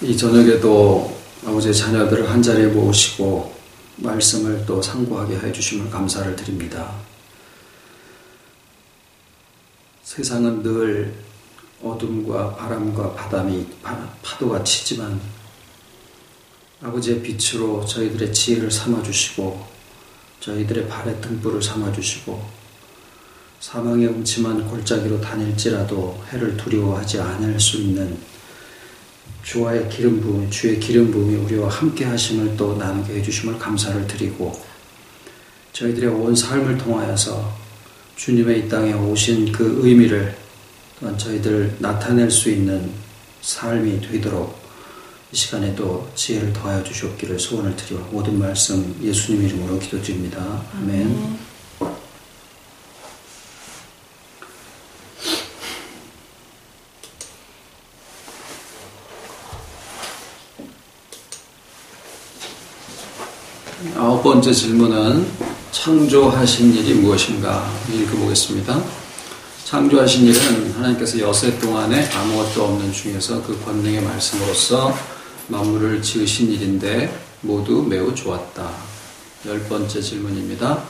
이 저녁에도 아버지의 자녀들을 한자리에 모으시고 말씀을 또 상고하게 해주심을 감사를 드립니다. 세상은 늘 어둠과 바람과 파도가 치지만 아버지의 빛으로 저희들의 지혜를 삼아주시고 저희들의 발의 등불을 삼아주시고 사망의 음침한 골짜기로 다닐지라도 해를 두려워하지 않을 수 있는 주의 기름 부음이 우리와 함께 하심을 또 나누게 해주심을 감사를 드리고 저희들의 온 삶을 통하여서 주님의 이 땅에 오신 그 의미를 또한 저희들 나타낼 수 있는 삶이 되도록 이 시간에도 지혜를 더하여 주시옵기를 소원을 드리고 모든 말씀 예수님 이름으로 기도드립니다. 아멘. 아홉 번째 질문은 창조하신 일이 무엇인가 읽어보겠습니다. 창조하신 일은 하나님께서 여세 동안에 아무것도 없는 중에서 그 권능의 말씀으로써 만물을 지으신 일인데 모두 매우 좋았다. 열 번째 질문입니다.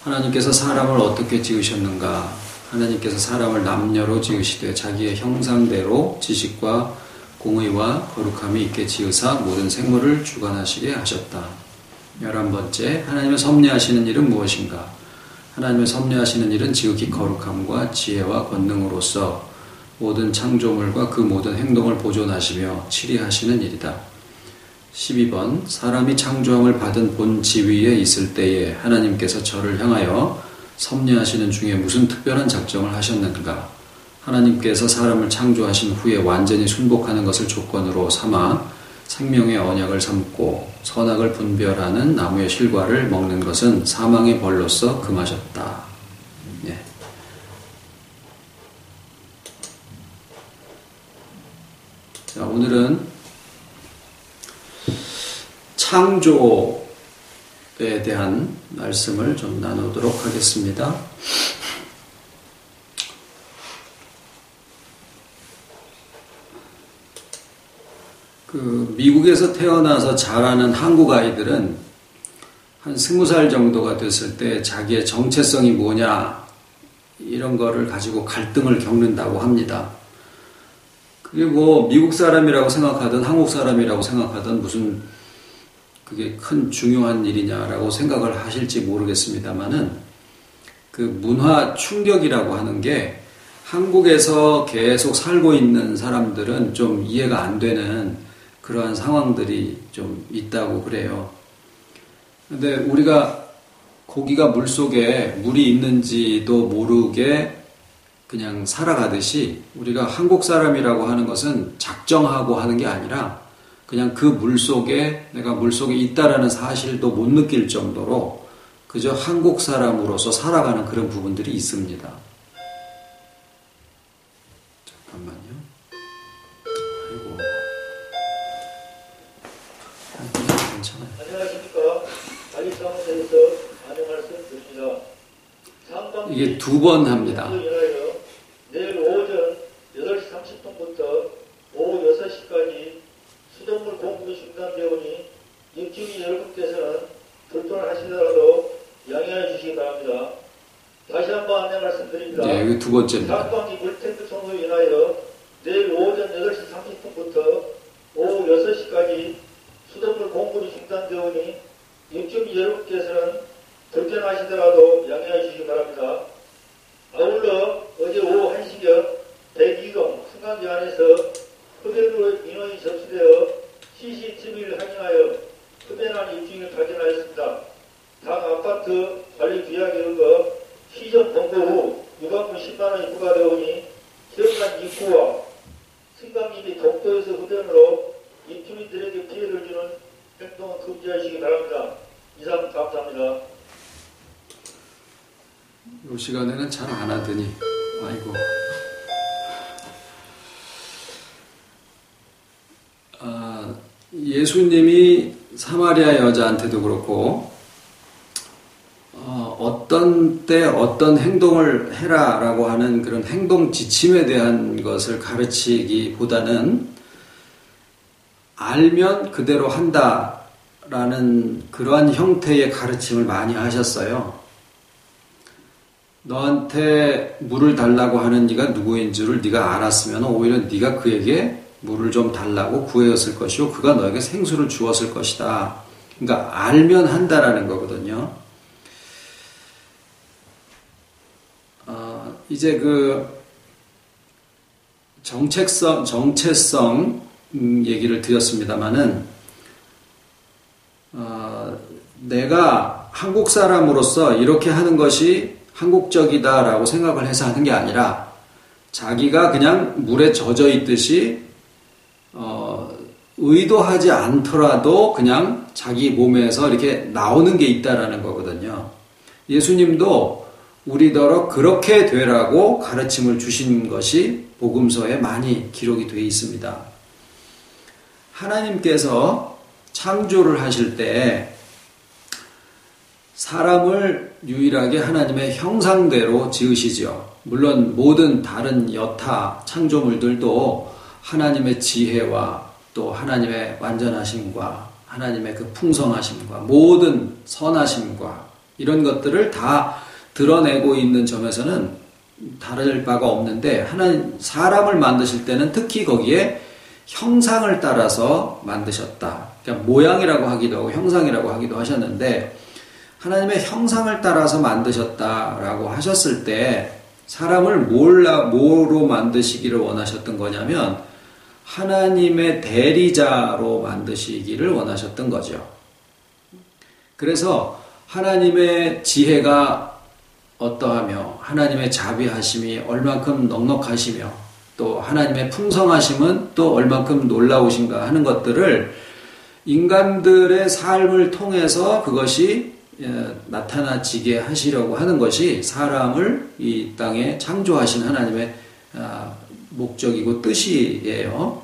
하나님께서 사람을 어떻게 지으셨는가? 하나님께서 사람을 남녀로 지으시되 자기의 형상대로 지식과 공의와 거룩함이 있게 지으사 모든 생물을 주관하시게 하셨다. 11번째, 하나님의 섭리하시는 일은 무엇인가? 하나님의 섭리하시는 일은 지극히 거룩함과 지혜와 권능으로서 모든 창조물과 그 모든 행동을 보존하시며 치리하시는 일이다. 12번, 사람이 창조함을 받은 본 지위에 있을 때에 하나님께서 저를 향하여 섭리하시는 중에 무슨 특별한 작정을 하셨는가? 하나님께서 사람을 창조하신 후에 완전히 순복하는 것을 조건으로 삼아 생명의 언약을 삼고 선악을 분별하는 나무의 실과를 먹는 것은 사망의 벌로서 금하셨다. 네. 자, 오늘은 창조에 대한 말씀을 좀 나누도록 하겠습니다. 미국에서 태어나서 자라는 한국 아이들은 한 20살 정도가 됐을 때 자기의 정체성이 뭐냐 이런 거를 가지고 갈등을 겪는다고 합니다. 그게 뭐 미국 사람이라고 생각하든 한국 사람이라고 생각하든 무슨 그게 큰 중요한 일이냐라고 생각을 하실지 모르겠습니다만은 그 문화 충격이라고 하는 게 한국에서 계속 살고 있는 사람들은 좀 이해가 안 되는 그러한 상황들이 좀 있다고 그래요. 근데 우리가 고기가 물속에 물이 있는지도 모르게 그냥 살아가듯이 우리가 한국 사람이라고 하는 것은 작정하고 하는 게 아니라 그냥 그 물속에 내가 물속에 있다라는 사실도 못 느낄 정도로 그저 한국 사람으로서 살아가는 그런 부분들이 있습니다. 잠깐만요. 이게 2번 합니다. 내일 오전 8시 30분부터 오후 6시까지 수돗물 공급이 중단되오니 입주민 여러분께서는 불편을 하시더라도 양해해 주시기 바랍니다. 다시 한번 안내 말씀드립니다. 네, 이게 2번째입니다. 탁방기 물탱크 청소로 인하여 내일 오전 8시 30분부터 오후 6시까지 수돗물 공급이 중단되오니 입주민 여러분께서는 불편하시더라도 양해해 주시기 바랍니다. 아울러 어제 오후 1시경 102동 승강기 안에서 흡연으로 인원이 접수되어 CCTV를 확인하여 흡연한 입주민을 발견하였습니다. 당 아파트 관리 규약에 의거 시정 권고 후 유관금 10만원이 부과되오니 기업간 입구와 승강기 및 독도에서 흡연으로 입주민들에게 피해를 주는 행동은 금지하시기 바랍니다. 이상 감사합니다. 이 시간에는 잘 안 하더니 아이고. 예수님이 사마리아 여자한테도 그렇고 어떤 때 어떤 행동을 해라라고 하는 그런 행동 지침에 대한 것을 가르치기보다는 알면 그대로 한다라는 그러한 형태의 가르침을 많이 하셨어요. 너한테 물을 달라고 하는 네가 누구인 줄을 네가 알았으면 오히려 네가 그에게 물을 좀 달라고 구하였을 것이고 그가 너에게 생수를 주었을 것이다. 그러니까 알면 한다라는 거거든요. 이제 그 정체성 얘기를 드렸습니다마는 내가 한국 사람으로서 이렇게 하는 것이 한국적이다라고 생각을 해서 하는 게 아니라 자기가 그냥 물에 젖어 있듯이 의도하지 않더라도 그냥 자기 몸에서 이렇게 나오는 게 있다라는 거거든요. 예수님도 우리더러 그렇게 되라고 가르침을 주신 것이 복음서에 많이 기록이 되어 있습니다. 하나님께서 창조를 하실 때 사람을 유일하게 하나님의 형상대로 지으시죠. 물론 모든 다른 여타 창조물들도 하나님의 지혜와 또 하나님의 완전하심과 하나님의 그 풍성하심과 모든 선하심과 이런 것들을 다 드러내고 있는 점에서는 다를 바가 없는데 하나님 사람을 만드실 때는 특히 거기에 형상을 따라서 만드셨다. 그러니까 모양이라고 하기도 하고 형상이라고 하기도 하셨는데 하나님의 형상을 따라서 만드셨다라고 하셨을 때 사람을 뭐로 만드시기를 원하셨던 거냐면 하나님의 대리자로 만드시기를 원하셨던 거죠. 그래서 하나님의 지혜가 어떠하며 하나님의 자비하심이 얼만큼 넉넉하시며 또 하나님의 풍성하심은 또 얼만큼 놀라우신가 하는 것들을 인간들의 삶을 통해서 그것이 나타나지게 하시려고 하는 것이 사람을 이 땅에 창조하신 하나님의 목적이고 뜻이에요.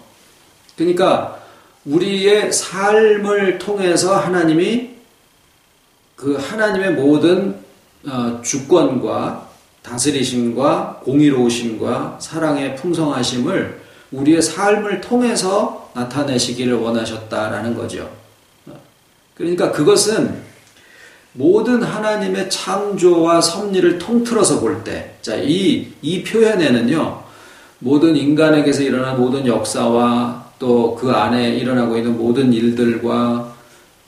그러니까 우리의 삶을 통해서 하나님이 그 하나님의 모든 주권과 다스리심과 공의로우심과 사랑의 풍성하심을 우리의 삶을 통해서 나타내시기를 원하셨다라는 거죠. 그러니까 그것은 모든 하나님의 창조와 섭리를 통틀어서 볼 때, 자, 이 표현에는요, 모든 인간에게서 일어난 모든 역사와 또 그 안에 일어나고 있는 모든 일들과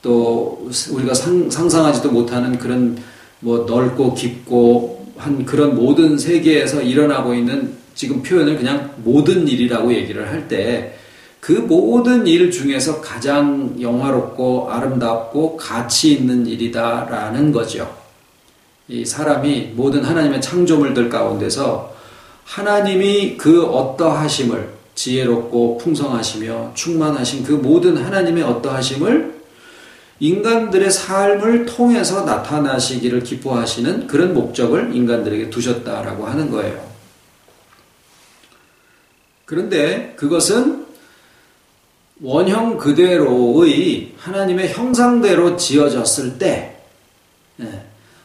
또 우리가 상상하지도 못하는 그런 뭐 넓고 깊고 한 그런 모든 세계에서 일어나고 있는 지금 표현을 그냥 모든 일이라고 얘기를 할 때 그 모든 일 중에서 가장 영화롭고 아름답고 가치 있는 일이다라는 거죠. 이 사람이 모든 하나님의 창조물들 가운데서 하나님이 그 어떠하심을 지혜롭고 풍성하시며 충만하신 그 모든 하나님의 어떠하심을 인간들의 삶을 통해서 나타나시기를 기뻐하시는 그런 목적을 인간들에게 두셨다라고 하는 거예요. 그런데 그것은 원형 그대로의 하나님의 형상대로 지어졌을 때,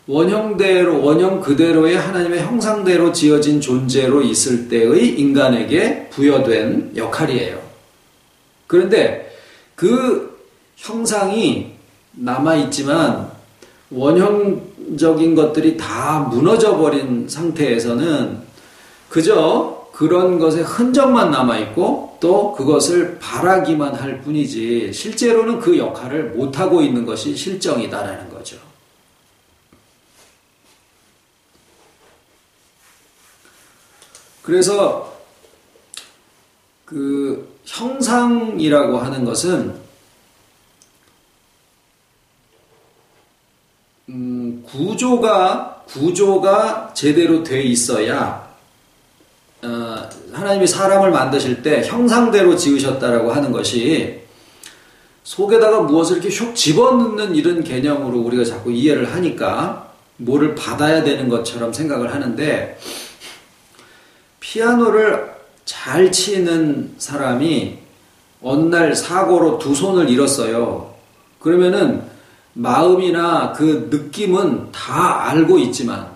원형 그대로의 하나님의 형상대로 지어진 존재로 있을 때의 인간에게 부여된 역할이에요. 그런데 그 형상이 남아있지만 원형적인 것들이 다 무너져버린 상태에서는 그저 그런 것의 흔적만 남아있고 또 그것을 바라기만 할 뿐이지 실제로는 그 역할을 못하고 있는 것이 실정이다라는 거죠. 그래서 그 형상이라고 하는 것은 구조가 제대로 돼 있어야 하나님이 사람을 만드실 때 형상대로 지으셨다라고 하는 것이 속에다가 무엇을 이렇게 슉 집어넣는 이런 개념으로 우리가 자꾸 이해를 하니까 뭐를 받아야 되는 것처럼 생각을 하는데 피아노를 잘 치는 사람이 어느 날 사고로 두 손을 잃었어요. 그러면은 마음이나 그 느낌은 다 알고 있지만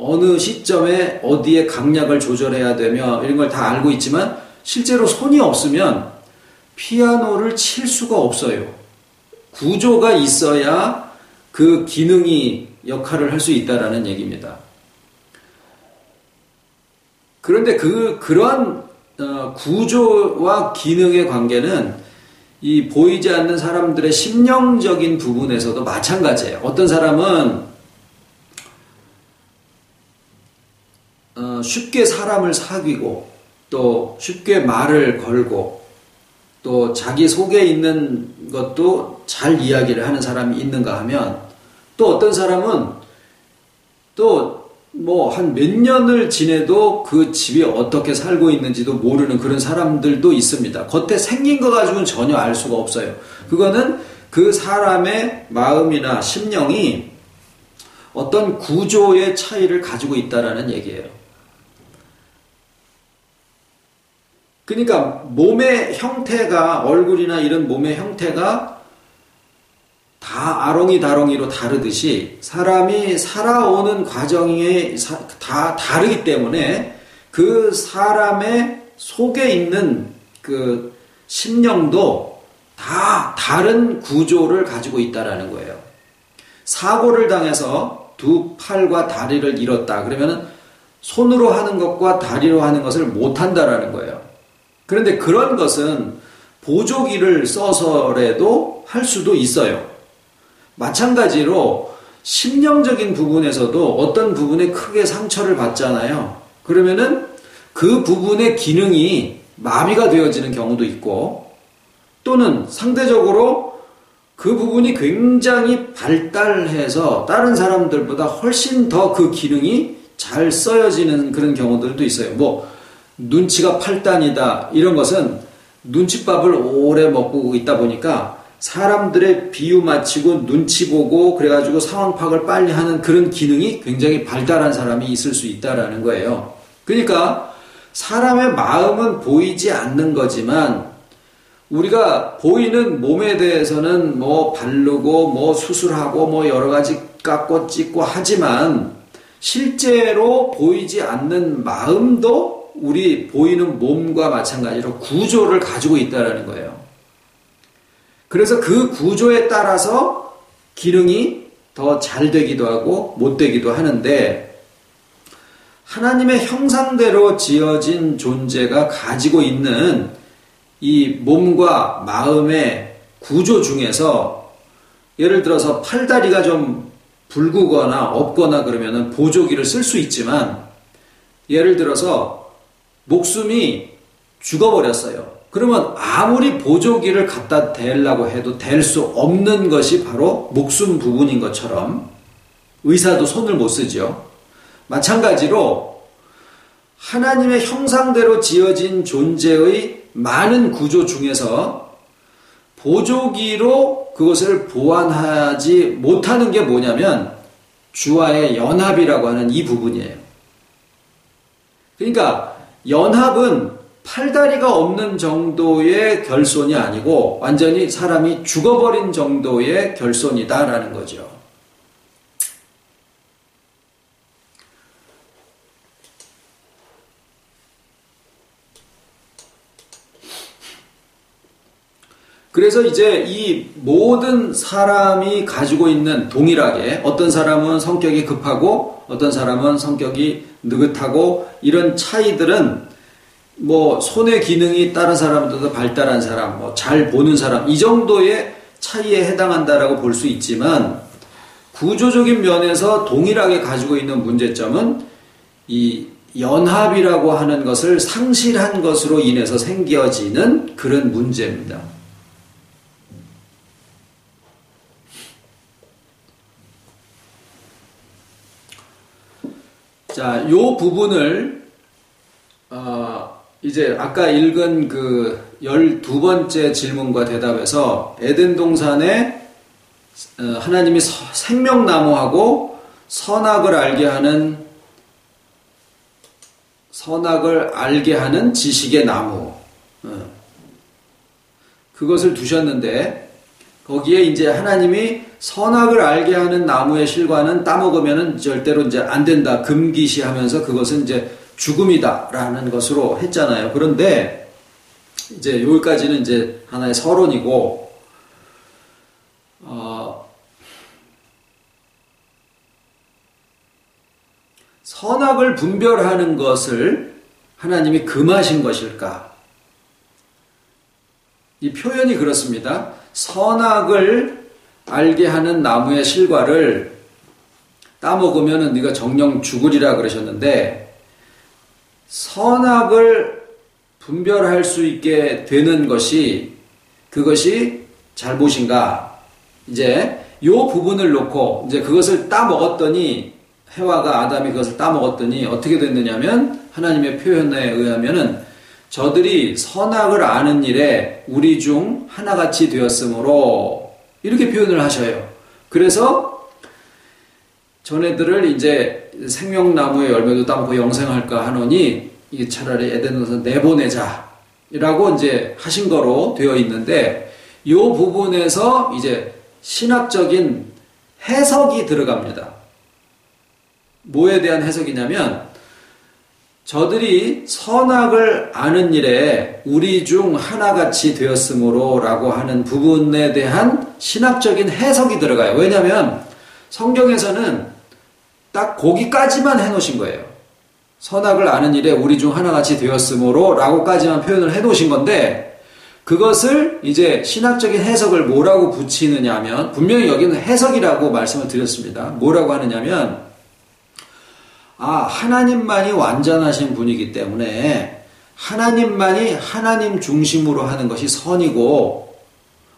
어느 시점에 어디에 강약을 조절해야 되며 이런 걸 다 알고 있지만 실제로 손이 없으면 피아노를 칠 수가 없어요. 구조가 있어야 그 기능이 역할을 할 수 있다라는 얘기입니다. 그런데 그러한 구조와 기능의 관계는 이 보이지 않는 사람들의 심령적인 부분에서도 마찬가지예요. 어떤 사람은 쉽게 사람을 사귀고 또 쉽게 말을 걸고 또 자기 속에 있는 것도 잘 이야기를 하는 사람이 있는가 하면 또 어떤 사람은 또 뭐 한 몇 년을 지내도 그 집이 어떻게 살고 있는지도 모르는 그런 사람들도 있습니다. 겉에 생긴 거 가지고는 전혀 알 수가 없어요. 그거는 그 사람의 마음이나 심령이 어떤 구조의 차이를 가지고 있다라는 얘기예요. 그러니까 몸의 형태가, 얼굴이나 이런 몸의 형태가 다 아롱이다롱이로 다르듯이 사람이 살아오는 과정이 다 다르기 때문에 그 사람의 속에 있는 그 심령도 다 다른 구조를 가지고 있다라는 거예요. 사고를 당해서 두 팔과 다리를 잃었다. 그러면은 손으로 하는 것과 다리로 하는 것을 못한다라는 거예요. 그런데 그런 것은 보조기를 써서라도 할 수도 있어요. 마찬가지로 심령적인 부분에서도 어떤 부분에 크게 상처를 받잖아요. 그러면은 그 부분의 기능이 마비가 되어지는 경우도 있고 또는 상대적으로 그 부분이 굉장히 발달해서 다른 사람들보다 훨씬 더 그 기능이 잘 쓰여지는 그런 경우들도 있어요. 뭐 눈치가 8단이다 이런 것은 눈칫밥을 오래 먹고 있다 보니까 사람들의 비유 맞추고 눈치 보고 그래가지고 상황 파악을 빨리 하는 그런 기능이 굉장히 발달한 사람이 있을 수 있다라는 거예요. 그러니까 사람의 마음은 보이지 않는 거지만 우리가 보이는 몸에 대해서는 뭐 바르고 뭐 수술하고 뭐 여러 가지 깎고 찢고 하지만 실제로 보이지 않는 마음도 우리 보이는 몸과 마찬가지로 구조를 가지고 있다라는 거예요. 그래서 그 구조에 따라서 기능이 더 잘 되기도 하고 못 되기도 하는데 하나님의 형상대로 지어진 존재가 가지고 있는 이 몸과 마음의 구조 중에서 예를 들어서 팔다리가 좀 붉거나 없거나 그러면은 보조기를 쓸 수 있지만 예를 들어서 목숨이 죽어버렸어요. 그러면 아무리 보조기를 갖다 대려고 해도 댈 수 없는 것이 바로 목숨 부분인 것처럼 의사도 손을 못 쓰죠. 마찬가지로 하나님의 형상대로 지어진 존재의 많은 구조 중에서 보조기로 그것을 보완하지 못하는 게 뭐냐면 주와의 연합이라고 하는 이 부분이에요. 그러니까 연합은 팔다리가 없는 정도의 결손이 아니고 완전히 사람이 죽어버린 정도의 결손이다라는 거죠. 그래서 이제 이 모든 사람이 가지고 있는 동일하게 어떤 사람은 성격이 급하고 어떤 사람은 성격이 느긋하고 이런 차이들은 뭐 손의 기능이 다른 사람보다 발달한 사람, 뭐 잘 보는 사람 이 정도의 차이에 해당한다라고 볼 수 있지만 구조적인 면에서 동일하게 가지고 있는 문제점은 이 연합이라고 하는 것을 상실한 것으로 인해서 생겨지는 그런 문제입니다. 자, 요 부분을 이제 아까 읽은 그 12번째 질문과 대답에서 에덴 동산에 하나님이 생명나무하고 선악을 알게 하는 지식의 나무 그것을 두셨는데 거기에 이제 하나님이 선악을 알게 하는 나무의 실과는 따먹으면은 절대로 이제 안 된다 금기시하면서 그것은 이제 죽음이다라는 것으로 했잖아요. 그런데 이제 여기까지는 이제 하나의 서론이고, 선악을 분별하는 것을 하나님이 금하신 것일까? 이 표현이 그렇습니다. 선악을 알게 하는 나무의 실과를 따먹으면 네가 정령 죽으리라 그러셨는데, 선악을 분별할 수 있게 되는 것이 그것이 잘못인가? 이제 요 부분을 놓고 이제 그것을 따먹었더니, 해와가 아담이 그것을 따먹었더니 어떻게 됐느냐면, 하나님의 표현에 의하면은 저들이 선악을 아는 일에 우리 중 하나같이 되었으므로, 이렇게 표현을 하셔요. 그래서 전애들을 이제 생명나무의 열매도 따먹고 영생할까 하노니 이 차라리 에덴에서 내보내자 라고 이제 하신 거로 되어 있는데, 이 부분에서 이제 신학적인 해석이 들어갑니다. 뭐에 대한 해석이냐면, 저들이 선악을 아는 일에 우리 중 하나같이 되었으므로 라고 하는 부분에 대한 신학적인 해석이 들어가요. 왜냐하면 성경에서는 딱 거기까지만 해놓으신 거예요. 선악을 아는 일에 우리 중 하나같이 되었으므로 라고까지만 표현을 해놓으신 건데, 그것을 이제 신학적인 해석을 뭐라고 붙이느냐 하면, 분명히 여기는 해석이라고 말씀을 드렸습니다. 뭐라고 하느냐면, 하나님만이 완전하신 분이기 때문에 하나님만이 하나님 중심으로 하는 것이 선이고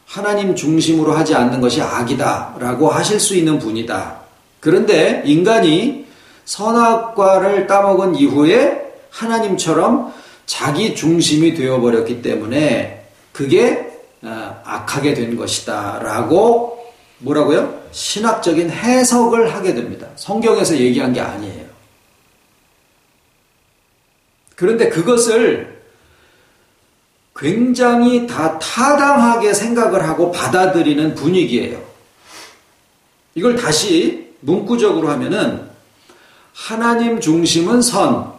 하나님 중심으로 하지 않는 것이 악이다 라고 하실 수 있는 분이다. 그런데 인간이 선악과를 따먹은 이후에 하나님처럼 자기 중심이 되어버렸기 때문에 그게 악하게 된 것이다 라고 뭐라고요? 신학적인 해석을 하게 됩니다. 성경에서 얘기한 게 아니에요. 그런데 그것을 굉장히 다 타당하게 생각을 하고 받아들이는 분위기예요. 이걸 다시 문구적으로 하면은, 하나님 중심은 선,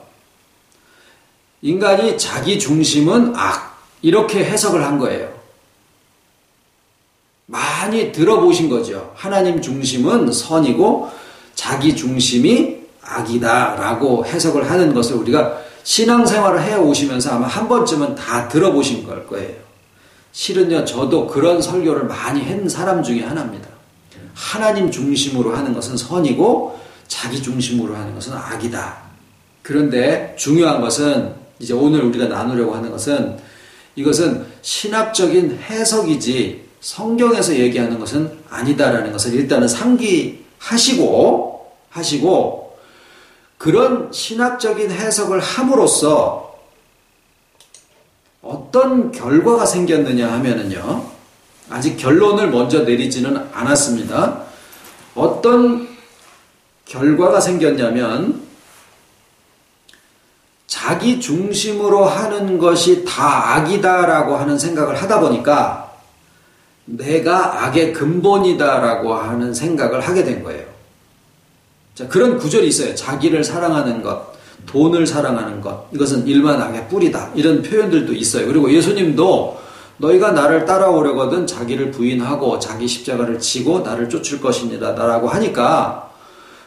인간이 자기 중심은 악, 이렇게 해석을 한 거예요. 많이 들어보신 거죠. 하나님 중심은 선이고 자기 중심이 악이다 라고 해석을 하는 것을 우리가 신앙생활을 해오시면서 아마 한 번쯤은 다 들어보신 걸 거예요. 실은요, 저도 그런 설교를 많이 한 사람 중에 하나입니다. 하나님 중심으로 하는 것은 선이고 자기 중심으로 하는 것은 악이다. 그런데 중요한 것은, 이제 오늘 우리가 나누려고 하는 것은, 이것은 신학적인 해석이지 성경에서 얘기하는 것은 아니다라는 것을 일단은 상기하시고 그런 신학적인 해석을 함으로써 어떤 결과가 생겼느냐 하면은요, 아직 결론을 먼저 내리지는 않았습니다. 어떤 결과가 생겼냐면, 자기 중심으로 하는 것이 다 악이다라고 하는 생각을 하다 보니까 내가 악의 근본이다라고 하는 생각을 하게 된 거예요. 자, 그런 구절이 있어요. 자기를 사랑하는 것, 돈을 사랑하는 것, 이것은 일반 악의 뿌리다. 이런 표현들도 있어요. 그리고 예수님도 너희가 나를 따라오려거든 자기를 부인하고 자기 십자가를 지고 나를 쫓을 것이니라 라고 하니까,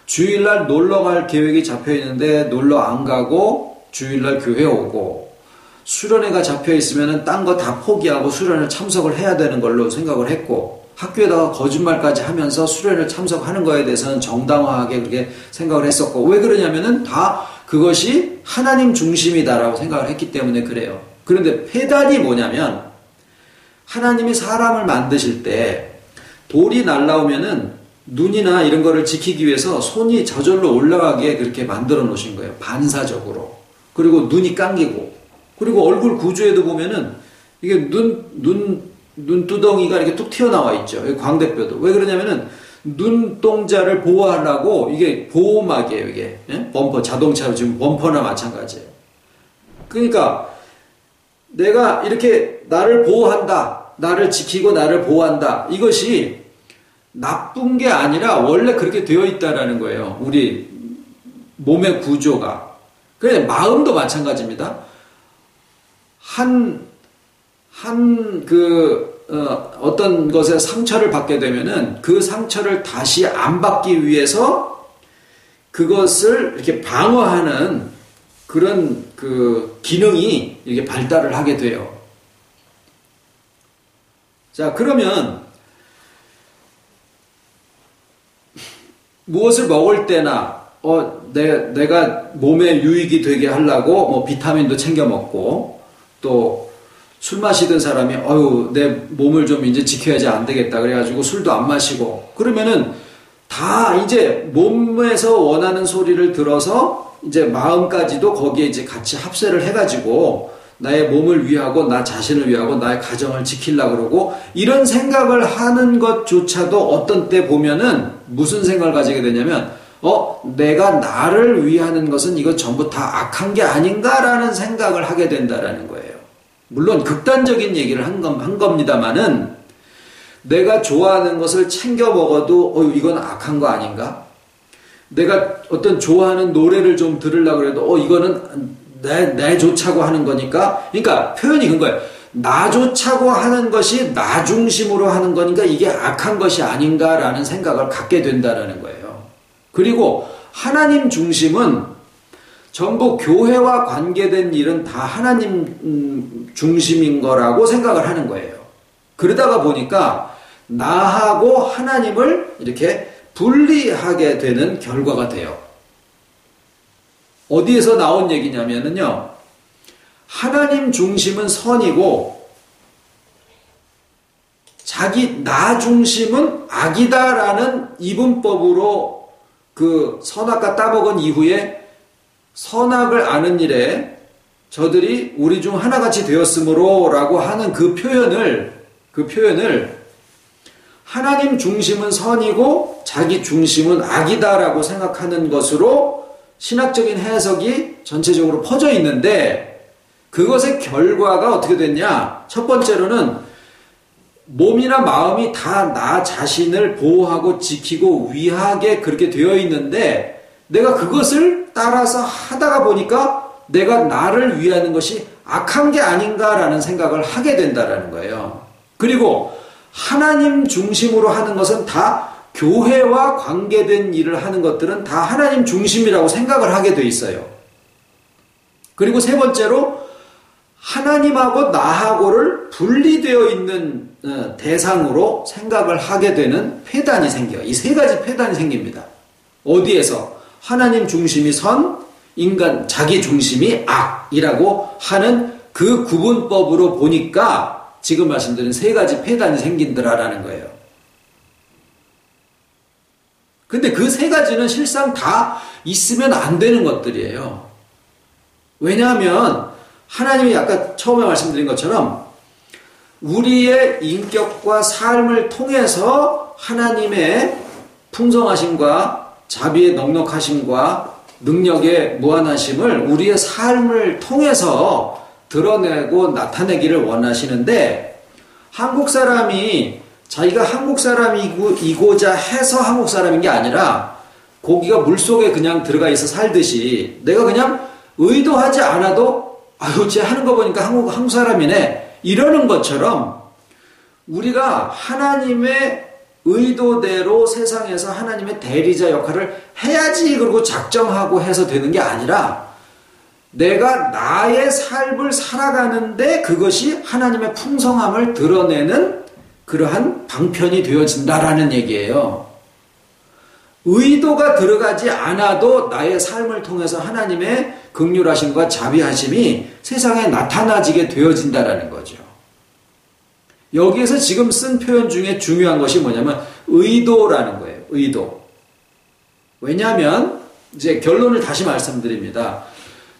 주일날 놀러 갈 계획이 잡혀 있는데 놀러 안 가고 주일날 교회 오고, 수련회가 잡혀 있으면 딴 거 다 포기하고 수련회 참석을 해야 되는 걸로 생각을 했고, 학교에다가 거짓말까지 하면서 수련회를 참석하는 거에 대해서는 정당화하게 그렇게 생각을 했었고, 왜 그러냐면은 다 그것이 하나님 중심이다라고 생각을 했기 때문에 그래요. 그런데 폐단이 뭐냐면, 하나님이 사람을 만드실 때 돌이 날라오면은 눈이나 이런 거를 지키기 위해서 손이 저절로 올라가게 그렇게 만들어 놓으신 거예요. 반사적으로. 그리고 눈이 감기고, 그리고 얼굴 구조에도 보면은 이게 눈두덩이가 이렇게 툭 튀어나와 있죠. 광대뼈도. 왜 그러냐면은 눈동자를 보호하려고 이게 보호막이에요, 이게. 예? 범퍼, 자동차로 지금 범퍼나 마찬가지예요. 그러니까 내가 이렇게 나를 보호한다, 나를 지키고 나를 보호한다, 이것이 나쁜 게 아니라 원래 그렇게 되어 있다라는 거예요. 우리 몸의 구조가. 그래, 마음도 마찬가지입니다. 한 어떤 것에 상처를 받게 되면은 그 상처를 다시 안 받기 위해서 그것을 이렇게 방어하는 그런 기능이 이렇게 발달을 하게 돼요. 자, 그러면 무엇을 먹을 때나 내가 몸에 유익이 되게 하려고 뭐 비타민도 챙겨 먹고 또 술 마시던 사람이 내 몸을 좀 이제 지켜야지 안 되겠다 그래가지고 술도 안 마시고 그러면은 다 이제 몸에서 원하는 소리를 들어서 이제 마음까지도 거기에 이제 같이 합세를 해가지고 나의 몸을 위하고 나 자신을 위하고 나의 가정을 지키려고 그러고 이런 생각을 하는 것조차도 어떤 때 보면은 무슨 생각을 가지게 되냐면 내가 나를 위하는 것은 이거 전부 다 악한 게 아닌가라는 생각을 하게 된다라는 거예요. 물론 극단적인 얘기를 한 겁니다만은 내가 좋아하는 것을 챙겨 먹어도 이건 악한 거 아닌가? 내가 어떤 좋아하는 노래를 좀 들으려고 해도 이거는 내 좋자고 하는 거니까 그러니까 표현이 그런 거예요. 나 좋자고 하는 것이 나 중심으로 하는 거니까 이게 악한 것이 아닌가라는 생각을 갖게 된다라는 거예요. 그리고 하나님 중심은 전부 교회와 관계된 일은 다 하나님 중심인 거라고 생각을 하는 거예요. 그러다가 보니까 나하고 하나님을 이렇게 분리하게 되는 결과가 돼요. 어디에서 나온 얘기냐면요. 하나님 중심은 선이고 자기 나 중심은 악이다라는 이분법으로 선악과 따먹은 이후에 선악을 아는 일에 저들이 우리 중 하나같이 되었으므로 라고 하는 그 표현을 하나님 중심은 선이고 자기 중심은 악이다라고 생각하는 것으로 신학적인 해석이 전체적으로 퍼져 있는데 그것의 결과가 어떻게 됐냐? 첫 번째로는 몸이나 마음이 다 나 자신을 보호하고 지키고 위하게 그렇게 되어 있는데 내가 그것을 따라서 하다가 보니까 내가 나를 위하는 것이 악한 게 아닌가라는 생각을 하게 된다라는 거예요. 그리고 하나님 중심으로 하는 것은 다 교회와 관계된 일을 하는 것들은 다 하나님 중심이라고 생각을 하게 돼 있어요. 그리고 세 번째로 하나님하고 나하고를 분리되어 있는 대상으로 생각을 하게 되는 폐단이 생겨요. 이 세 가지 폐단이 생깁니다. 어디에서? 하나님 중심이 선, 인간 자기 중심이 악이라고 하는 그 구분법으로 보니까 지금 말씀드린 세 가지 폐단이 생긴다라는 거예요. 근데 그 세 가지는 실상 다 있으면 안 되는 것들이에요. 왜냐하면 하나님이 아까 처음에 말씀드린 것처럼 우리의 인격과 삶을 통해서 하나님의 풍성하심과 자비의 넉넉하심과 능력의 무한하심을 우리의 삶을 통해서 드러내고 나타내기를 원하시는데 한국 사람이 자기가 한국 사람이고자 해서 한국 사람인 게 아니라 고기가 물속에 그냥 들어가 있어 살듯이 내가 그냥 의도하지 않아도 쟤 하는 거 보니까 한국 사람이네 이러는 것처럼 우리가 하나님의 의도대로 세상에서 하나님의 대리자 역할을 해야지 그러고 작정하고 해서 되는 게 아니라 내가 나의 삶을 살아가는데 그것이 하나님의 풍성함을 드러내는 그러한 방편이 되어진다라는 얘기예요. 의도가 들어가지 않아도 나의 삶을 통해서 하나님의 긍휼하심과 자비하심이 세상에 나타나지게 되어진다라는 거죠. 여기에서 지금 쓴 표현 중에 중요한 것이 뭐냐면 의도라는 거예요. 의도. 왜냐하면 이제 결론을 다시 말씀드립니다.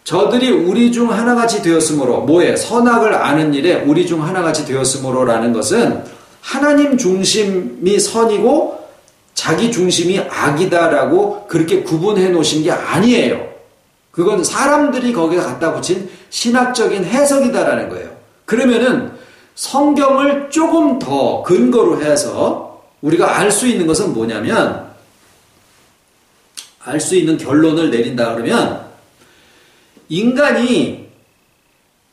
저들이 우리 중 하나같이 되었으므로 뭐에 선악을 아는 일에 우리 중 하나같이 되었으므로라는 것은 하나님 중심이 선이고 자기 중심이 악이다라고 그렇게 구분해 놓으신 게 아니에요. 그건 사람들이 거기에 갖다 붙인 신학적인 해석이다라는 거예요. 그러면은 성경을 조금 더 근거로 해서 우리가 알 수 있는 것은 뭐냐면 알 수 있는 결론을 내린다 그러면 인간이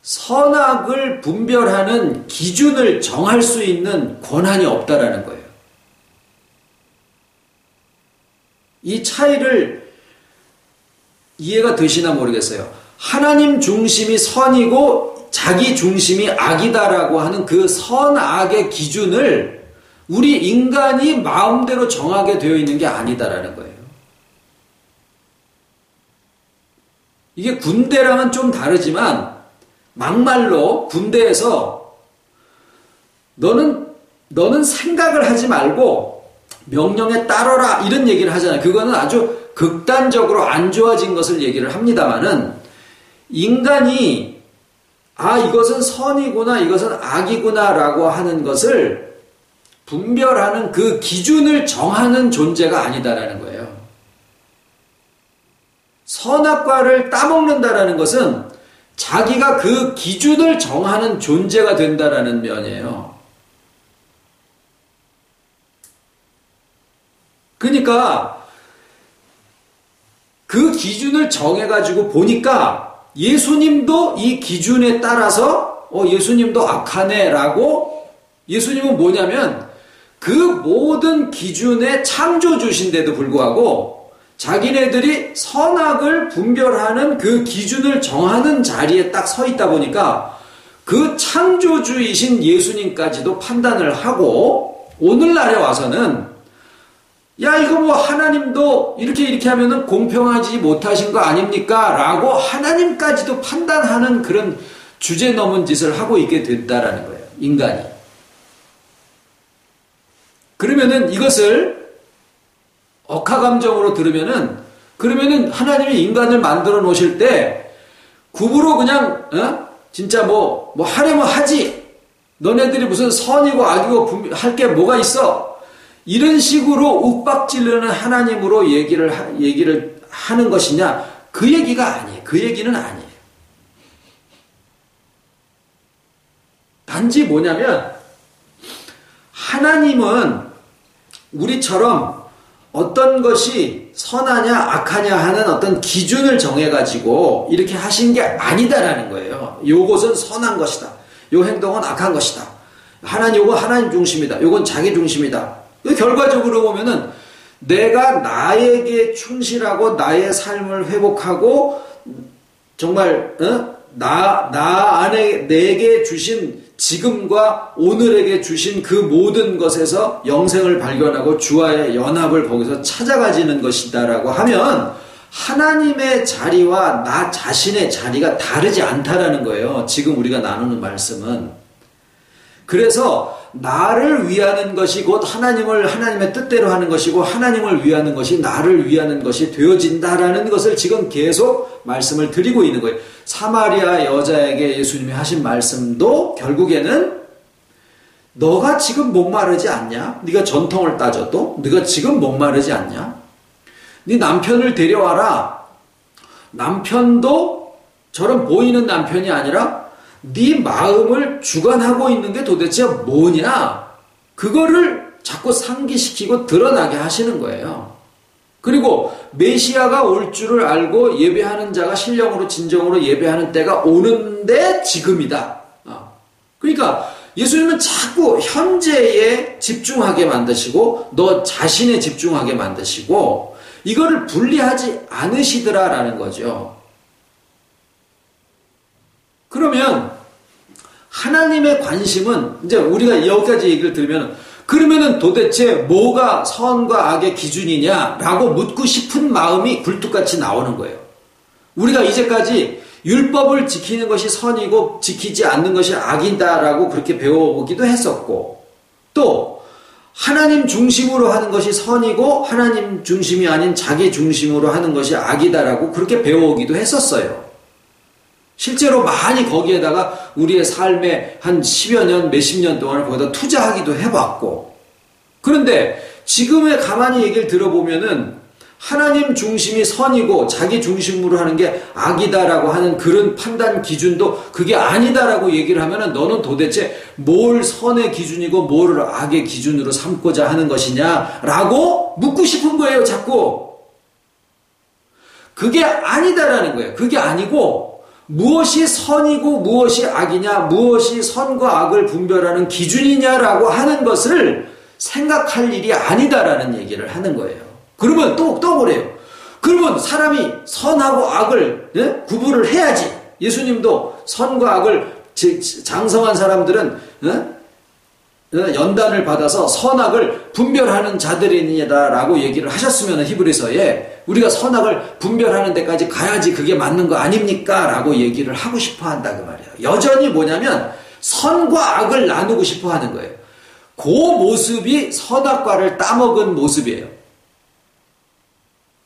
선악을 분별하는 기준을 정할 수 있는 권한이 없다라는 거예요. 이 차이를 이해가 되시나 모르겠어요. 하나님 중심이 선이고 자기 중심이 악이다라고 하는 그 선악의 기준을 우리 인간이 마음대로 정하게 되어 있는 게 아니다라는 거예요. 이게 군대랑은 좀 다르지만 막말로 군대에서 너는 생각을 하지 말고 명령에 따르라 이런 얘기를 하잖아요. 그거는 아주 극단적으로 안 좋아진 것을 얘기를 합니다만은 인간이 이것은 선이구나 이것은 악이구나라고 하는 것을 분별하는 그 기준을 정하는 존재가 아니다라는 거예요. 선악과를 따먹는다라는 것은 자기가 그 기준을 정하는 존재가 된다라는 면이에요. 그러니까 그 기준을 정해가지고 보니까 예수님도 이 기준에 따라서 예수님도 악하네라고 예수님은 뭐냐면 그 모든 기준의 창조주신데도 불구하고 자기네들이 선악을 분별하는 그 기준을 정하는 자리에 딱 서 있다 보니까 그 창조주이신 예수님까지도 판단을 하고 오늘날에 와서는 야 이거 뭐 하나님도 이렇게 하면은 공평하지 못하신 거 아닙니까? 라고 하나님까지도 판단하는 그런 주제 넘은 짓을 하고 있게 된다라는 거예요. 인간이. 그러면은 이것을 억하감정으로 들으면은 그러면은 하나님이 인간을 만들어 놓으실 때 굽으로 그냥 진짜 뭐 하려면 하지. 너네들이 무슨 선이고 악이고 할 게 뭐가 있어? 이런 식으로 욱박지르는 하나님으로 얘기를 하는 것이냐? 그 얘기가 아니에요. 그 얘기는 아니에요. 단지 뭐냐면 하나님은 우리처럼 어떤 것이 선하냐 악하냐 하는 어떤 기준을 정해가지고 이렇게 하신 게 아니다라는 거예요. 요것은 선한 것이다. 요 행동은 악한 것이다. 요건 하나님 중심이다. 요건 자기 중심이다. 결과적으로 보면은 내가 나에게 충실하고 나의 삶을 회복하고 정말 나 안에 내게 주신 지금과 오늘에게 주신 그 모든 것에서 영생을 발견하고 주와의 연합을 거기서 찾아가지는 것이다라고 하면 하나님의 자리와 나 자신의 자리가 다르지 않다라는 거예요. 지금 우리가 나누는 말씀은. 그래서 나를 위하는 것이 곧 하나님의 뜻대로 하는 것이고 하나님을 위하는 것이 나를 위하는 것이 되어진다라는 것을 지금 계속 말씀을 드리고 있는 거예요. 사마리아 여자에게 예수님이 하신 말씀도 결국에는 너가 지금 목마르지 않냐? 네가 전통을 따져도 네가 지금 목마르지 않냐? 네 남편을 데려와라. 남편도 저런 보이는 남편이 아니라 네 마음을 주관하고 있는 게 도대체 뭐냐? 그거를 자꾸 상기시키고 드러나게 하시는 거예요. 그리고 메시아가 올 줄을 알고 예배하는 자가 신령으로 진정으로 예배하는 때가 오는데 지금이다. 그러니까 예수님은 자꾸 현재에 집중하게 만드시고 너 자신에 집중하게 만드시고 이거를 분리하지 않으시더라라는 거죠. 그러면 하나님의 관심은 이제 우리가 여기까지 얘기를 들으면 그러면은 도대체 뭐가 선과 악의 기준이냐라고 묻고 싶은 마음이 굴뚝같이 나오는 거예요. 우리가 이제까지 율법을 지키는 것이 선이고 지키지 않는 것이 악이다라고 그렇게 배워보기도 했었고 또 하나님 중심으로 하는 것이 선이고 하나님 중심이 아닌 자기 중심으로 하는 것이 악이다라고 그렇게 배워오기도 했었어요. 실제로 많이 거기에다가 우리의 삶에 한 10여 년, 몇십 년 동안을 거기다 투자하기도 해봤고 그런데 지금의 가만히 얘기를 들어보면은 하나님 중심이 선이고 자기 중심으로 하는 게 악이다라고 하는 그런 판단 기준도 그게 아니다라고 얘기를 하면은 너는 도대체 뭘 선의 기준이고 뭘 악의 기준으로 삼고자 하는 것이냐라고 묻고 싶은 거예요, 자꾸. 그게 아니다라는 거예요. 그게 아니고 무엇이 선이고 무엇이 악이냐, 무엇이 선과 악을 분별하는 기준이냐라고 하는 것을 생각할 일이 아니다라는 얘기를 하는 거예요. 그러면 또 그래요. 그러면 사람이 선하고 악을 구분을 해야지. 예수님도 선과 악을 장성한 사람들은 연단을 받아서 선악을 분별하는 자들이니다라고 얘기를 하셨으면 히브리서에 우리가 선악을 분별하는 데까지 가야지 그게 맞는 거 아닙니까? 라고 얘기를 하고 싶어 한다 그 말이에요. 여전히 뭐냐면 선과 악을 나누고 싶어 하는 거예요. 그 모습이 선악과를 따먹은 모습이에요.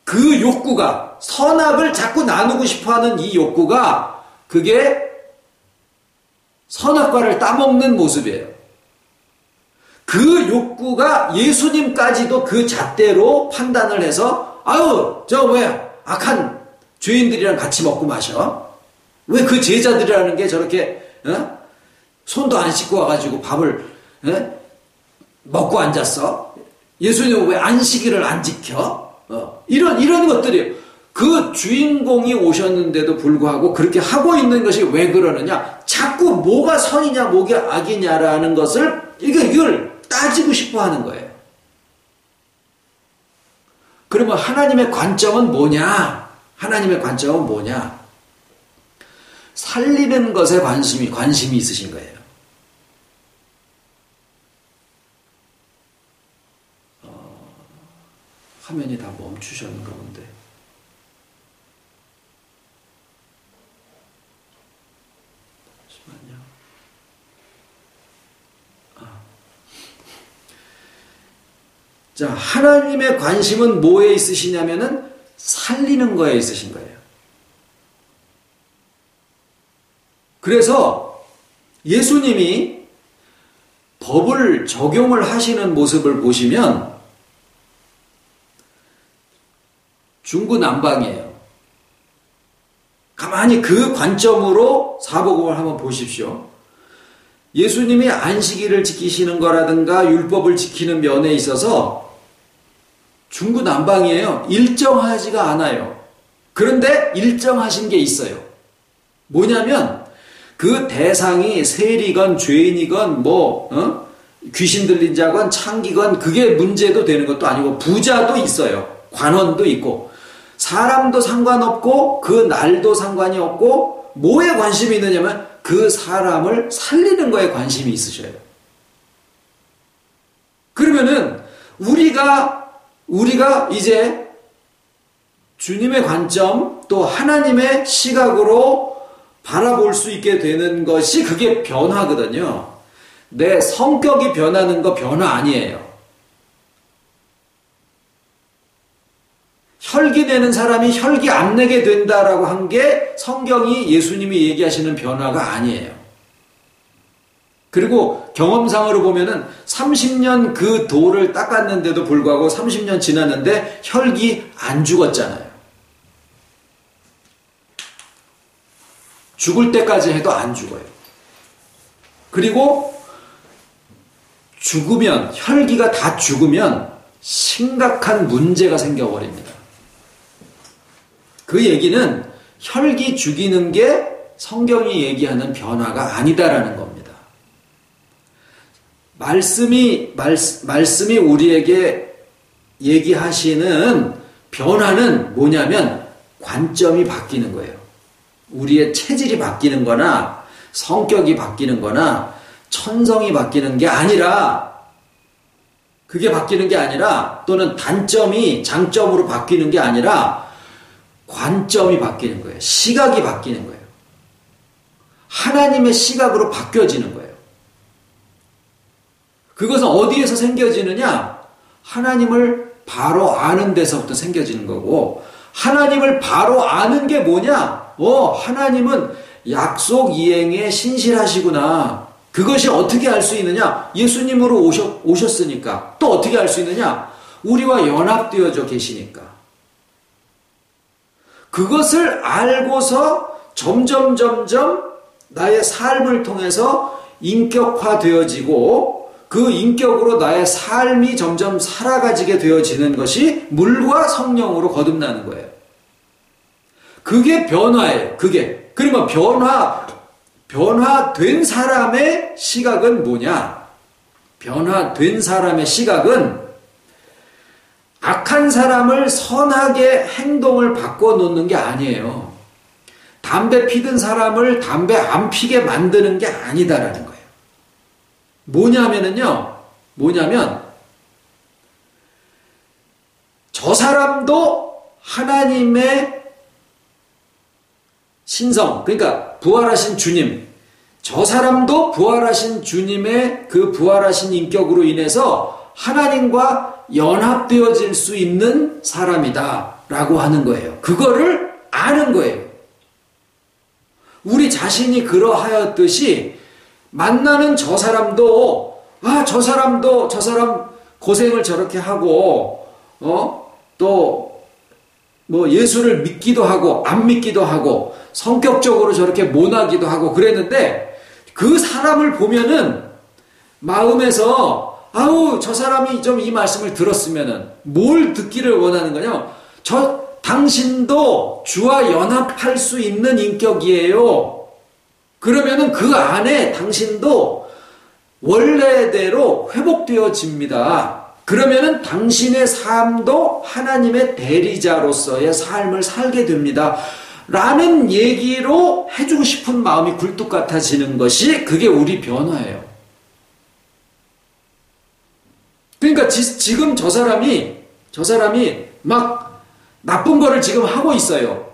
그 욕구가, 선악을 자꾸 나누고 싶어 하는 이 욕구가 그게 선악과를 따먹는 모습이에요. 그 욕구가 예수님까지도 그 잣대로 판단을 해서 아유 저거 뭐야 악한 죄인들이랑 같이 먹고 마셔? 왜 그 제자들이라는 게 저렇게 손도 안 씻고 와가지고 밥을 먹고 앉았어? 예수님은 왜 안식일을 안 지켜? 이런 것들이에요. 그 주인공이 오셨는데도 불구하고 그렇게 하고 있는 것이 왜 그러느냐? 자꾸 뭐가 선이냐 뭐가 악이냐라는 것을 이걸 따지고 싶어 하는 거예요. 그러면 하나님의 관점은 뭐냐? 하나님의 관점은 뭐냐? 살리는 것에 관심이 있으신 거예요. 화면이 다 멈추셨는가 본데. 잠시만요. 자, 하나님의 관심은 뭐에 있으시냐면은 살리는 거에 있으신 거예요. 그래서 예수님이 법을 적용을 하시는 모습을 보시면 중구난방이에요. 가만히 그 관점으로 사복음을 한번 보십시오. 예수님이 안식일을 지키시는 거라든가 율법을 지키는 면에 있어서 중구난방이에요. 일정하지가 않아요. 그런데 일정하신 게 있어요. 뭐냐면 그 대상이 세리건 죄인이건 귀신 들린 자건 창기건 그게 문제도 되는 것도 아니고 부자도 있어요. 관원도 있고 사람도 상관없고 그 날도 상관이 없고 뭐에 관심이 있느냐면 그 사람을 살리는 거에 관심이 있으셔요. 그러면은 우리가 이제 주님의 관점 또 하나님의 시각으로 바라볼 수 있게 되는 것이 그게 변화거든요. 내 성격이 변하는 거 변화 아니에요. 혈기 내는 사람이 혈기 안 내게 된다라고 한 게 성경이 예수님이 얘기하시는 변화가 아니에요. 그리고 경험상으로 보면은 30년 그 돌을 닦았는데도 불구하고 30년 지났는데 혈기 안 죽었잖아요. 죽을 때까지 해도 안 죽어요. 그리고 죽으면, 혈기가 다 죽으면 심각한 문제가 생겨버립니다. 그 얘기는 혈기 죽이는 게 성경이 얘기하는 변화가 아니다라는 겁니다. 말씀이 우리에게 얘기하시는 변화는 뭐냐면 관점이 바뀌는 거예요. 우리의 체질이 바뀌는 거나 성격이 바뀌는 거나 천성이 바뀌는 게 아니라 그게 바뀌는 게 아니라 또는 단점이 장점으로 바뀌는 게 아니라 관점이 바뀌는 거예요. 시각이 바뀌는 거예요. 하나님의 시각으로 바뀌어지는 거예요. 그것은 어디에서 생겨지느냐? 하나님을 바로 아는 데서부터 생겨지는 거고 하나님을 바로 아는 게 뭐냐? 하나님은 약속 이행에 신실하시구나. 그것이 어떻게 알 수 있느냐? 예수님으로 오셨으니까. 또 어떻게 알 수 있느냐? 우리와 연합되어져 계시니까. 그것을 알고서 점점 나의 삶을 통해서 인격화되어지고 그 인격으로 나의 삶이 점점 살아가지게 되어지는 것이 물과 성령으로 거듭나는 거예요. 그게 변화예요. 그게 그러면 변화된 사람의 시각은 뭐냐? 변화된 사람의 시각은 악한 사람을 선하게 행동을 바꿔놓는 게 아니에요. 담배 피던 사람을 담배 안 피게 만드는 게 아니다라는 거예요. 뭐냐면 저 사람도 하나님의 신성, 그러니까 부활하신 주님, 저 사람도 부활하신 주님의 그 부활하신 인격으로 인해서 하나님과 연합되어질 수 있는 사람이다 라고 하는 거예요. 그거를 아는 거예요. 우리 자신이 그러하였듯이 만나는 저 사람도 저 사람 고생을 저렇게 하고 또 뭐 예수를 믿기도 하고 안 믿기도 하고 성격적으로 저렇게 모나기도 하고 그랬는데 그 사람을 보면은 마음에서 저 사람이 좀 이 말씀을 들었으면은 뭘 듣기를 원하는 거냐? 당신도 주와 연합할 수 있는 인격이에요. 그러면은 그 안에 당신도 원래대로 회복되어집니다. 그러면은 당신의 삶도 하나님의 대리자로서의 삶을 살게 됩니다. 라는 얘기로 해주고 싶은 마음이 굴뚝 같아지는 것이 그게 우리 변화예요. 그러니까 지금 저 사람이 막 나쁜 거를 지금 하고 있어요.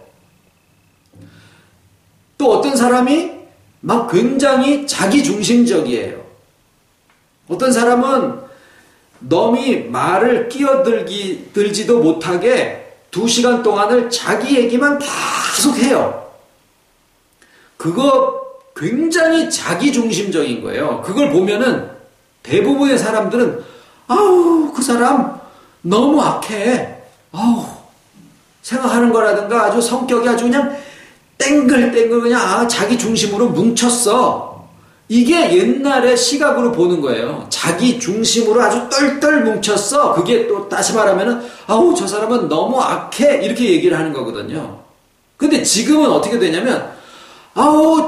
또 어떤 사람이 막 굉장히 자기중심적이에요. 어떤 사람은 너무 말을 끼어들지도 못하게 2시간 동안을 자기 얘기만 계속 해요. 그거 굉장히 자기중심적인 거예요. 그걸 보면은 대부분의 사람들은 그 사람 너무 악해. 생각하는 거라든가 아주 성격이 아주 그냥 땡글땡글 그냥 자기 중심으로 뭉쳤어. 이게 옛날의 시각으로 보는 거예요. 자기 중심으로 아주 똘똘 뭉쳤어. 그게 또 다시 말하면은 저 사람은 너무 악해 이렇게 얘기를 하는 거거든요. 근데 지금은 어떻게 되냐면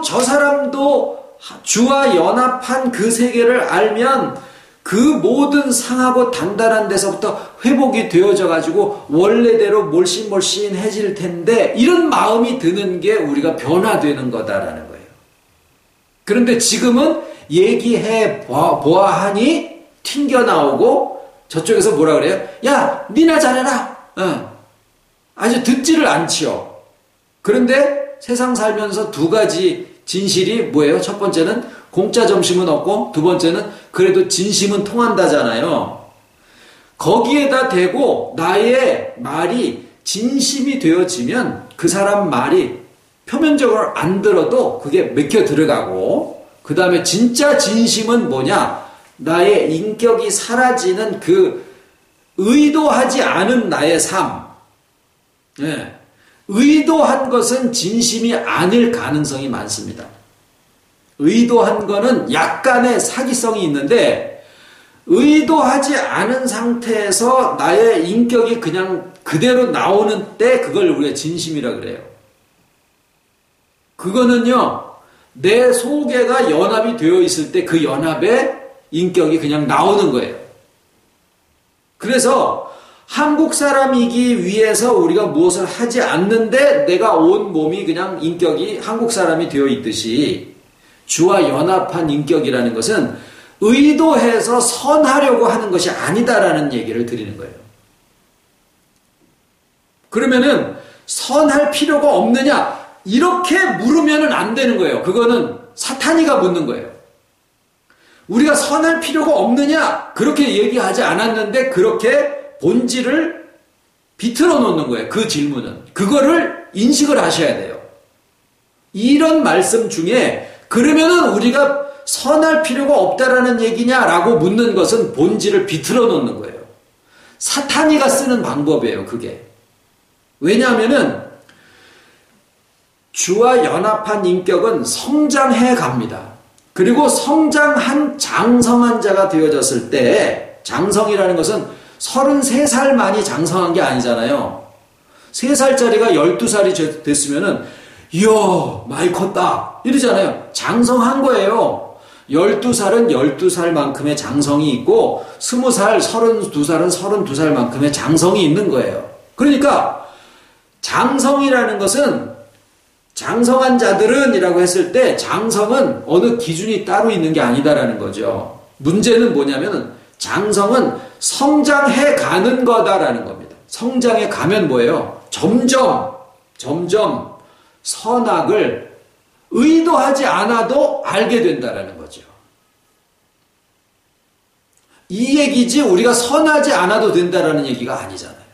저 사람도 주와 연합한 그 세계를 알면 그 모든 상하고 단단한 데서부터 회복이 되어져 가지고 원래대로 몰씬몰씬해질 텐데 이런 마음이 드는 게 우리가 변화되는 거다라는 거예요. 그런데 지금은 얘기해 보아하니 튕겨나오고 저쪽에서 뭐라 그래요? 야, 니나 잘해라. 아주 듣지를 않지요. 그런데 세상 살면서 2가지 진실이 뭐예요? 첫 번째는 공짜 점심은 없고 두 번째는 그래도 진심은 통한다잖아요. 거기에다 대고 나의 말이 진심이 되어지면 그 사람 말이 표면적으로 안 들어도 그게 맥혀 들어가고 그 다음에 진짜 진심은 뭐냐? 나의 인격이 사라지는 그 의도하지 않은 나의 삶. 의도한 것은 진심이 아닐 가능성이 많습니다. 의도한 거는 약간의 사기성이 있는데 의도하지 않은 상태에서 나의 인격이 그냥 그대로 나오는 때 그걸 우리가 진심이라 그래요. 그거는요, 내 소개가 연합이 되어 있을 때 그 연합의 인격이 그냥 나오는 거예요. 그래서 한국 사람이기 위해서 우리가 무엇을 하지 않는데 내가 온 몸이 그냥 인격이 한국 사람이 되어 있듯이 주와 연합한 인격이라는 것은 의도해서 선하려고 하는 것이 아니다라는 얘기를 드리는 거예요. 그러면은 선할 필요가 없느냐? 이렇게 물으면은 안 되는 거예요. 그거는 사탄이가 묻는 거예요. 우리가 선할 필요가 없느냐? 그렇게 얘기하지 않았는데 그렇게 본질을 비틀어 놓는 거예요. 그 질문은. 그거를 인식을 하셔야 돼요. 이런 말씀 중에 그러면은 우리가 선할 필요가 없다라는 얘기냐라고 묻는 것은 본질을 비틀어 놓는 거예요. 사탄이가 쓰는 방법이에요. 그게. 왜냐하면은 주와 연합한 인격은 성장해 갑니다. 그리고 성장한 장성한 자가 되어졌을 때 장성이라는 것은 33살 만이 장성한 게 아니잖아요. 3살짜리가 12살이 됐으면은 이야, 많이 컸다. 이러잖아요. 장성한 거예요. 12살은 12살만큼의 장성이 있고 20살, 32살은 32살만큼의 장성이 있는 거예요. 그러니까 장성이라는 것은 장성한 자들은 이라고 했을 때 장성은 어느 기준이 따로 있는 게 아니다라는 거죠. 문제는 뭐냐면 장성은 성장해 가는 거다라는 겁니다. 성장해 가면 뭐예요? 점점 선악을 의도하지 않아도 알게 된다라는 거죠. 이 얘기지 우리가 선하지 않아도 된다라는 얘기가 아니잖아요.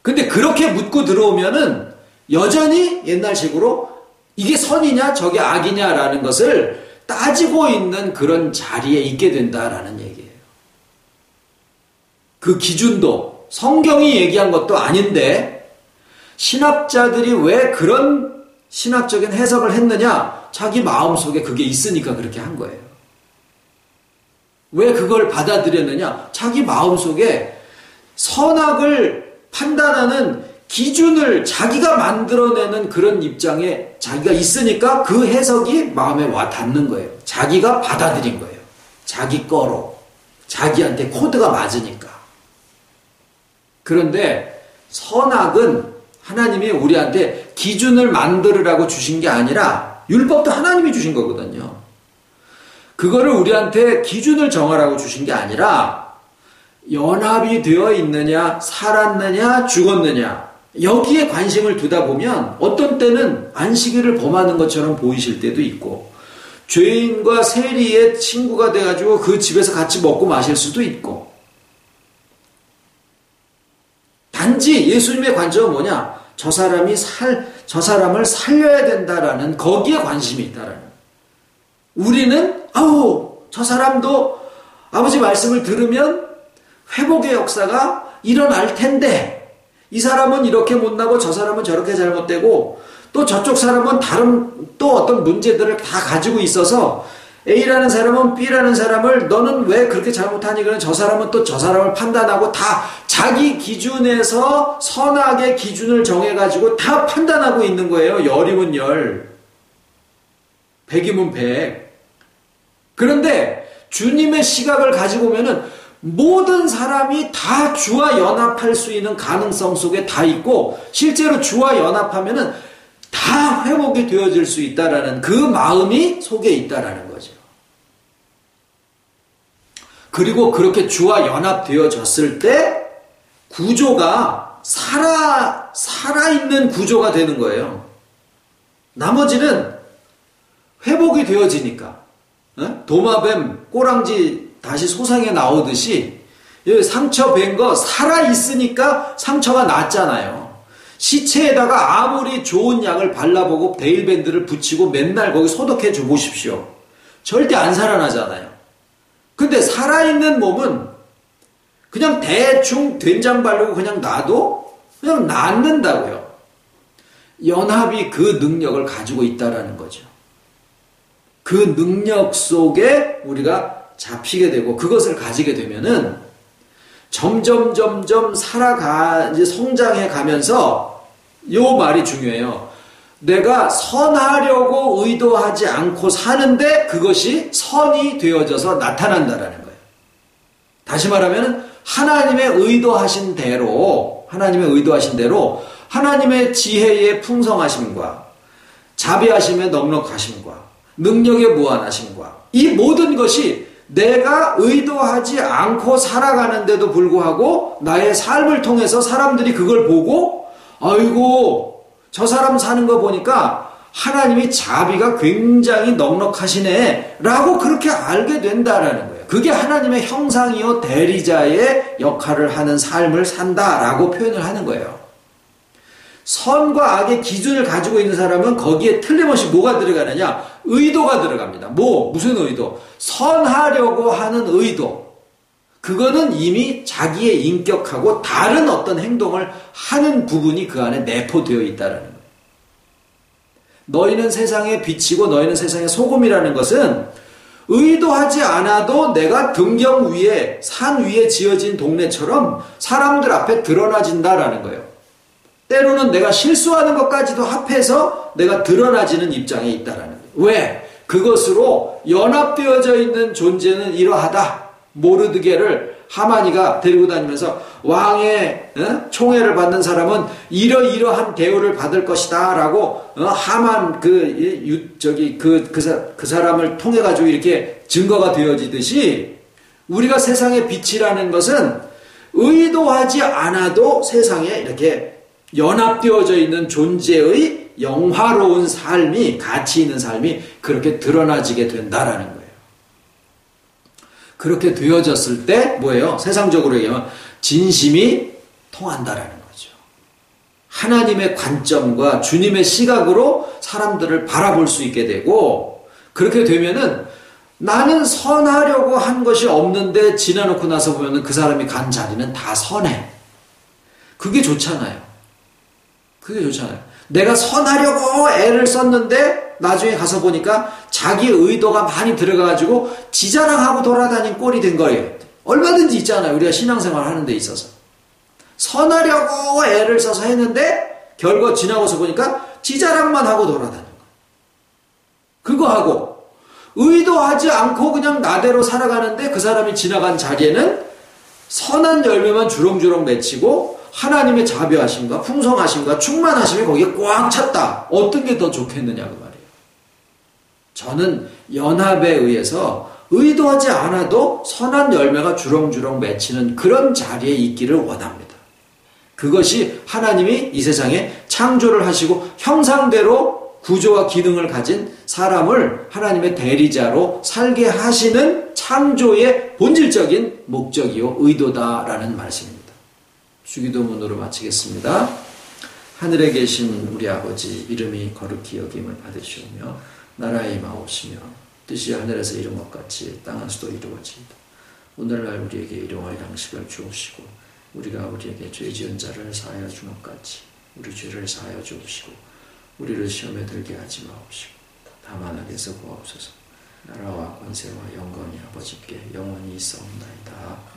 근데 그렇게 묻고 들어오면은 여전히 옛날식으로 이게 선이냐 저게 악이냐라는 것을 따지고 있는 그런 자리에 있게 된다라는 얘기예요. 그 기준도 성경이 얘기한 것도 아닌데 신학자들이 왜 그런 신학적인 해석을 했느냐? 자기 마음속에 그게 있으니까 그렇게 한 거예요. 왜 그걸 받아들였느냐? 자기 마음속에 선악을 판단하는 기준을 자기가 만들어내는 그런 입장에 자기가 있으니까 그 해석이 마음에 와 닿는 거예요. 자기가 받아들인 거예요. 자기 거로. 자기한테 코드가 맞으니까. 그런데 선악은 하나님이 우리한테 기준을 만들으라고 주신 게 아니라 율법도 하나님이 주신 거거든요. 그거를 우리한테 기준을 정하라고 주신 게 아니라 연합이 되어 있느냐, 살았느냐, 죽었느냐 여기에 관심을 두다 보면 어떤 때는 안식일을 범하는 것처럼 보이실 때도 있고 죄인과 세리의 친구가 돼가지고 그 집에서 같이 먹고 마실 수도 있고 단지 예수님의 관점은 뭐냐? 저 사람을 살려야 된다라는 거기에 관심이 있다라는. 우리는 저 사람도 아버지 말씀을 들으면 회복의 역사가 일어날 텐데 이 사람은 이렇게 못나고 저 사람은 저렇게 잘못되고 또 저쪽 사람은 다른 또 어떤 문제들을 다 가지고 있어서 A라는 사람은 B라는 사람을 너는 왜 그렇게 잘못하니? 그러면 저 사람은 또 저 사람을 판단하고 다 자기 기준에서 선악의 기준을 정해가지고 다 판단하고 있는 거예요. 열이면 열, 백이면 백. 그런데 주님의 시각을 가지고 오면은 모든 사람이 다 주와 연합할 수 있는 가능성 속에 다 있고 실제로 주와 연합하면은 다 회복이 되어질 수 있다라는 그 마음이 속에 있다라는 거죠. 그리고 그렇게 주와 연합되어졌을 때 구조가 살아있는 구조가 되는 거예요. 나머지는 회복이 되어지니까 도마뱀, 꼬랑지 다시 소상에 나오듯이 상처 벤 거 살아있으니까 상처가 낫잖아요. 시체에다가 아무리 좋은 약을 발라보고 데일밴드를 붙이고 맨날 거기 소독해 줘 보십시오. 절대 안 살아나잖아요. 근데 살아있는 몸은 그냥 대충 된장 바르고 그냥 놔도 그냥 낫는다고요. 연합이 그 능력을 가지고 있다라는 거죠. 그 능력 속에 우리가 잡히게 되고 그것을 가지게 되면은 점점 이제 성장해 가면서 요 말이 중요해요. 내가 선하려고 의도하지 않고 사는데 그것이 선이 되어져서 나타난다라는 거예요. 다시 말하면 하나님의 의도하신 대로 하나님의 지혜의 풍성하심과 자비하심의 넉넉하심과 능력의 무한하심과 이 모든 것이 내가 의도하지 않고 살아가는데도 불구하고 나의 삶을 통해서 사람들이 그걸 보고 아이고 저 사람 사는 거 보니까 하나님이 자비가 굉장히 넉넉하시네 라고 그렇게 알게 된다라는 거예요. 그게 하나님의 형상이요 대리자의 역할을 하는 삶을 산다라고 표현을 하는 거예요. 선과 악의 기준을 가지고 있는 사람은 거기에 틀림없이 뭐가 들어가느냐? 의도가 들어갑니다. 무슨 의도? 선하려고 하는 의도. 그거는 이미 자기의 인격하고 다른 어떤 행동을 하는 부분이 그 안에 내포되어 있다는 거예요. 너희는 세상의 빛이고 너희는 세상의 소금이라는 것은 의도하지 않아도 내가 등경 위에 산 위에 지어진 동네처럼 사람들 앞에 드러나진다라는 거예요. 때로는 내가 실수하는 것까지도 합해서 내가 드러나지는 입장에 있다라는 거예요. 왜? 그것으로 연합되어져 있는 존재는 이러하다. 모르드게를 하만이가 데리고 다니면서 왕의 총애를 받는 사람은 이러이러한 대우를 받을 것이다 라고 하만 그 사람을 통해 가지고 이렇게 증거가 되어지듯이 우리가 세상의 빛이라는 것은 의도하지 않아도 세상에 이렇게 연합되어져 있는 존재의 영화로운 삶이, 가치 있는 삶이 그렇게 드러나지게 된다라는 거예요. 그렇게 되어졌을 때 뭐예요? 세상적으로 얘기하면 진심이 통한다라는 거죠. 하나님의 관점과 주님의 시각으로 사람들을 바라볼 수 있게 되고, 그렇게 되면은 나는 선하려고 한 것이 없는데 지나놓고 나서 보면은 그 사람이 간 자리는 다 선해. 그게 좋잖아요. 그게 좋잖아요. 내가 선하려고 애를 썼는데 나중에 가서 보니까 자기 의도가 많이 들어가가지고 지자랑하고 돌아다닌 꼴이 된 거예요. 얼마든지 있잖아요. 우리가 신앙생활 하는 데 있어서. 선하려고 애를 써서 했는데 결과 지나고서 보니까 지자랑만 하고 돌아다닌 거예요. 그거 하고 의도하지 않고 그냥 나대로 살아가는데 그 사람이 지나간 자리에는 선한 열매만 주렁주렁 맺히고 하나님의 자비하심과 풍성하심과 충만하심이 거기에 꽉 찼다. 어떤 게 더 좋겠느냐 그 말이에요. 저는 연합에 의해서 의도하지 않아도 선한 열매가 주렁주렁 맺히는 그런 자리에 있기를 원합니다. 그것이 하나님이 이 세상에 창조를 하시고 형상대로 구조와 기능을 가진 사람을 하나님의 대리자로 살게 하시는 창조의 본질적인 목적이요 의도다라는 말씀입니다. 주기도문으로 마치겠습니다. 하늘에 계신 우리 아버지 이름이 거룩히 여김을 받으시오며 나라의 임하옵시며 뜻이 하늘에서 이룬 것 같이 땅에서도 이루어지이다. 오늘날 우리에게 일용할 양식을 주옵시고 우리가 우리에게 죄 지은 자를 사하여 준 것 같이 우리 죄를 사하여 주옵시고 우리를 시험에 들게 하지 마옵시고 다만 악에서 구하옵소서. 나라와 권세와 영광이 아버지께 영원히 있사옵나이다.